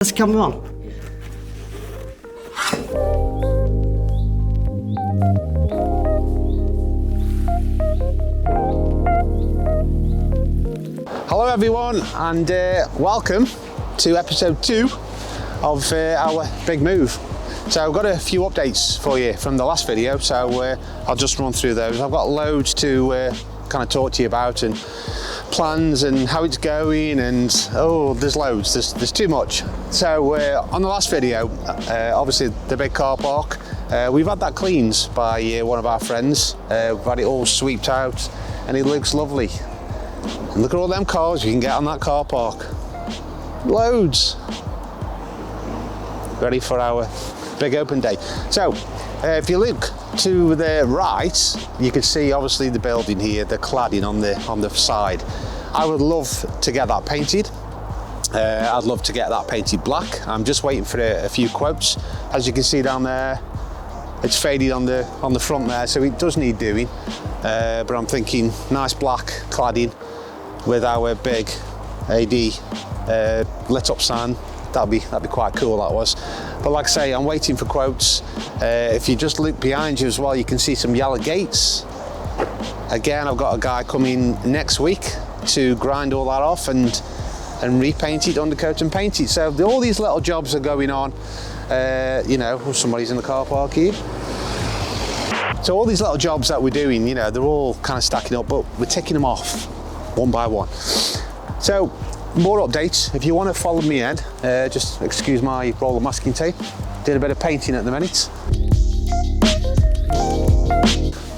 Let's come on. Hello everyone, and welcome to episode 2 of our big move. So I've got a few updates for you from the last video, so I'll just run through those. I've got loads to kind of talk to you about, and plans and how it's going, and oh, there's loads, there's too much. So on the last video, obviously the big car park, we've had that cleaned by one of our friends. We've had it all sweeped out and it looks lovely. And look at all them cars you can get on that car park. Loads. Ready for our big open day. So if you look to the right, you can see obviously the building here, the cladding on the side. I would love to get that painted. I'd love to get that painted black. I'm just waiting for a few quotes. As you can see down there, it's faded on the front there, so it does need doing. But I'm thinking nice black cladding with our big AD lit up sign. That'd be quite cool, that was. But like I say, I'm waiting for quotes. If you just look behind you as well, you can see some yellow gates. Again, I've got a guy coming next week to grind all that off and repaint it, undercoat and paint it. So all these little jobs are going on. You know, somebody's in the car park here. So all these little jobs that we're doing, you know, they're all kind of stacking up, but we're ticking them off one by one. So more updates. If you want to follow me in, just excuse my roll of masking tape. Did a bit of painting at the minute.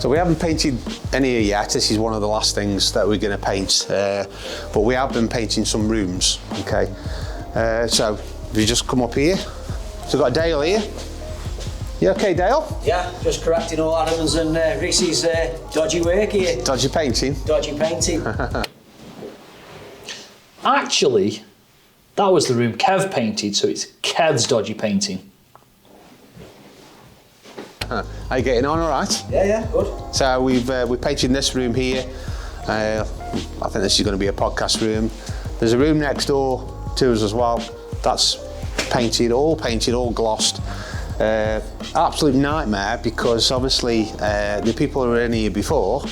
So we haven't painted any here yet. This is one of the last things that we're going to paint, but we have been painting some rooms. Okay, so if you just come up here, so we've got Dale here. You okay, Dale? Yeah, just correcting all Adam's and Reese's dodgy work here. Dodgy painting? Dodgy painting. Actually, that was the room Kev painted, so it's Kev's dodgy painting. Are you getting on all right? Yeah, good. So we're painting this room here. I think this is going to be a podcast room. There's a room next door to us as well. That's painted, all glossed. Absolute nightmare, because obviously the people who were in here before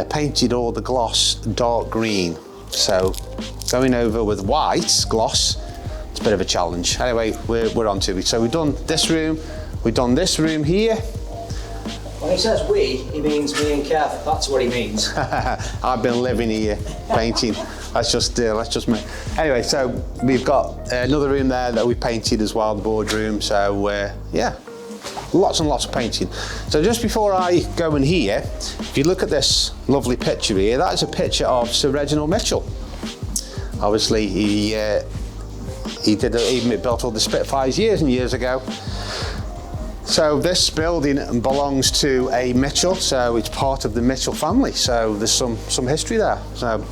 painted all the gloss dark green. So going over with white gloss, it's a bit of a challenge. Anyway, we're on to it. So we've done this room, we've done this room here. When he says we, he means me and Kev. That's what he means. I've been living here painting. Let's just me. Anyway, so we've got another room there that we painted as well, the boardroom. So yeah, lots and lots of painting. So just before I go in here, if you look at this lovely picture here, that is a picture of Sir Reginald Mitchell. Obviously, he built all the Spitfires years and years ago. So this building belongs to a Mitchell, so it's part of the Mitchell family. So there's some history there. So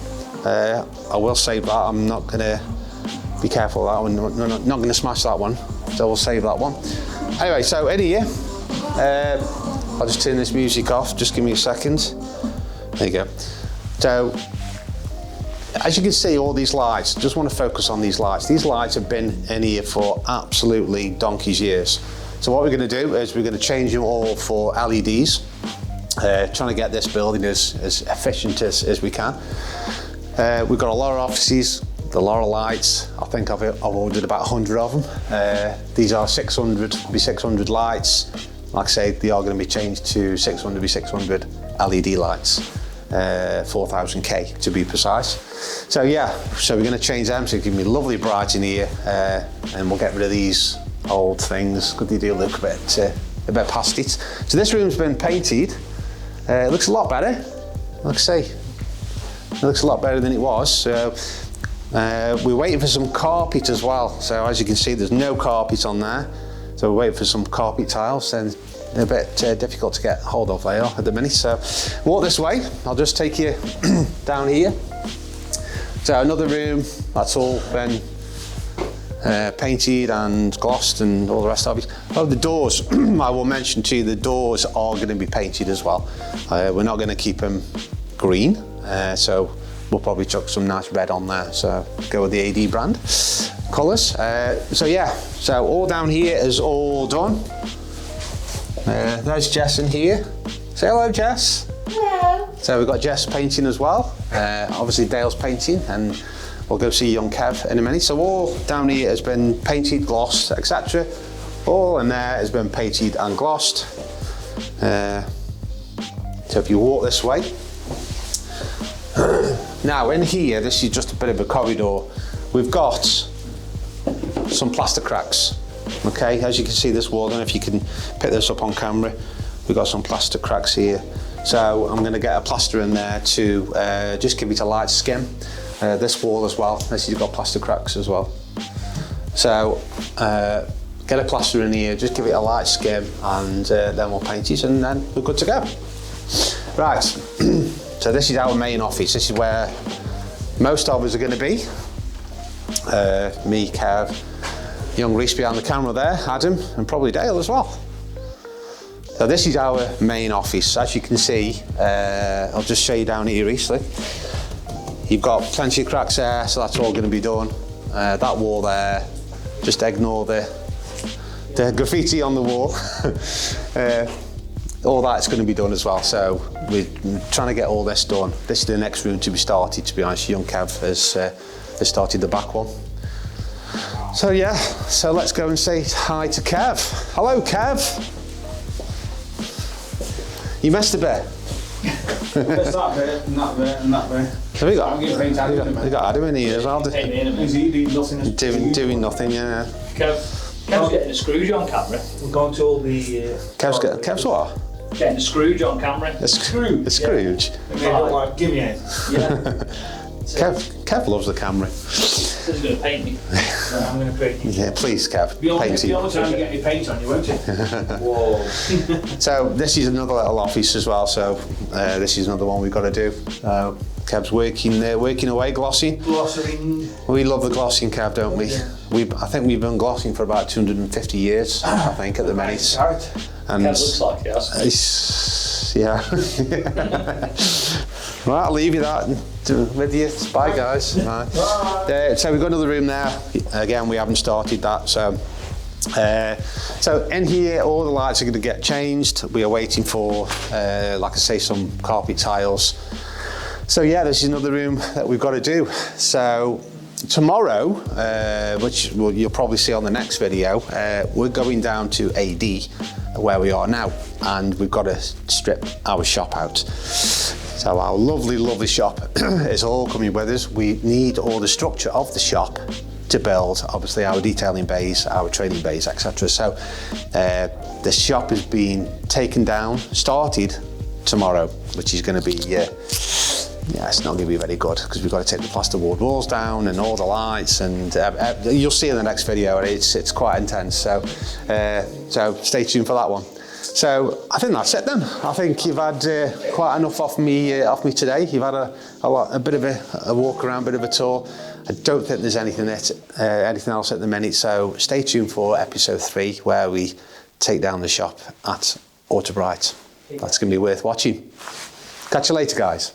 I will save that. I'm not going to be careful of that one. Not going to smash that one. So we'll save that one. Anyway, so in here, I'll just turn this music off. Just give me a second. There you go. So as you can see, all these lights, just want to focus on these lights. These lights have been in here for absolutely donkey's years. So what we're going to do is we're going to change them all for LEDs, trying to get this building as efficient as we can. We've got a lot of offices, a lot of lights. I think I've ordered about 100 of them. These are 600 lights. Like I say, they are going to be changed to 600 LED lights, 4000K to be precise. So yeah, so we're going to change them, so it's going to be lovely bright in here, and we'll get rid of these old things because they do look a bit past it. So this room's been painted. It looks a lot better. Like I say, it looks a lot better than it was. So we're waiting for some carpet as well. So as you can see, there's no carpet on there. So we're waiting for some carpet tiles, and they're a bit difficult to get hold of there at the minute. So walk this way. I'll just take you down here. So another room that's all been painted and glossed and all the rest of it. Oh, the doors, I will mention to you, the doors are going to be painted as well. We're not going to keep them green, so we'll probably chuck some nice red on there, so go with the AD brand. colours. So yeah, so all down here is all done. There's Jess in here. Say hello, Jess. Hello. So we've got Jess painting as well. Obviously Dale's painting, and we'll go see young Kev in a minute. So all down here has been painted, glossed, etc. All in there has been painted and glossed. So if you walk this way, now in here, this is just a bit of a corridor. We've got some plaster cracks. Okay, as you can see this wall, I don't know if you can pick this up on camera. We've got some plaster cracks here. So I'm going to get a plaster in there to just give it a light skim. This wall as well, this has got plaster cracks as well. So get a plaster in here, just give it a light skim, and then we'll paint it, and then we're good to go. Right, so this is our main office. This is where most of us are going to be. Me, Kev, young Reese behind the camera there, Adam, and probably Dale as well. So this is our main office. As you can see, I'll just show you down here, Reese. You've got plenty of cracks there, so that's all going to be done. That wall there, just ignore the graffiti on the wall. All that's going to be done as well, so we're trying to get all this done. This is the next room to be started, to be honest. Young Kev has started the back one. So yeah, so let's go and say hi to Kev. Hello, Kev. You messed a bit. It's that bit, and that bit, and that bit. Have we got, I'm getting paint out of it, we got Adam in here as well. Is he doing nothing? Doing nothing, yeah. Kev's getting a Scrooge on camera. We're going to all the... Kev's what? Getting a Scrooge on camera. A Scrooge? A Scrooge? Yeah. Like, give me it. Yeah. Kev loves the camera. He's going to paint me. I'm going to paint you. Yeah, please, Kev. The only Paint you. time you get any paint on you, won't it? Whoa. So this is another little office as well. So this is another one we've got to do. Kev's working away, glossing. Glossing. We love the glossing, Kev, don't we? Yeah. I think we've been glossing for about 250 years. I think at the minute. And Kev looks like it has. it's, yeah. Right, I'll leave you that with you. Bye, guys. Right. So we've got another room there. Again, we haven't started that. So in here, all the lights are going to get changed. We are waiting for, like I say, some carpet tiles. So yeah, this is another room that we've got to do. So tomorrow, which you'll probably see on the next video, we're going down to AD, where we are now, and we've got to strip our shop out. So our lovely, lovely shop is all coming with us. We need all the structure of the shop to build, obviously, our detailing bays, our trading bays, etc. So the shop is being taken down, started tomorrow, which is going to be, yeah, it's not going to be very good because we've got to take the plasterboard walls down and all the lights, and you'll see in the next video. It's quite intense. So stay tuned for that one. So I think that's it then. I think you've had quite enough off me today. You've had a bit of a walk around, bit of a tour. I don't think there's anything else at the minute. So stay tuned for episode 3, where we take down the shop at Autobright. That's going to be worth watching. Catch you later, guys.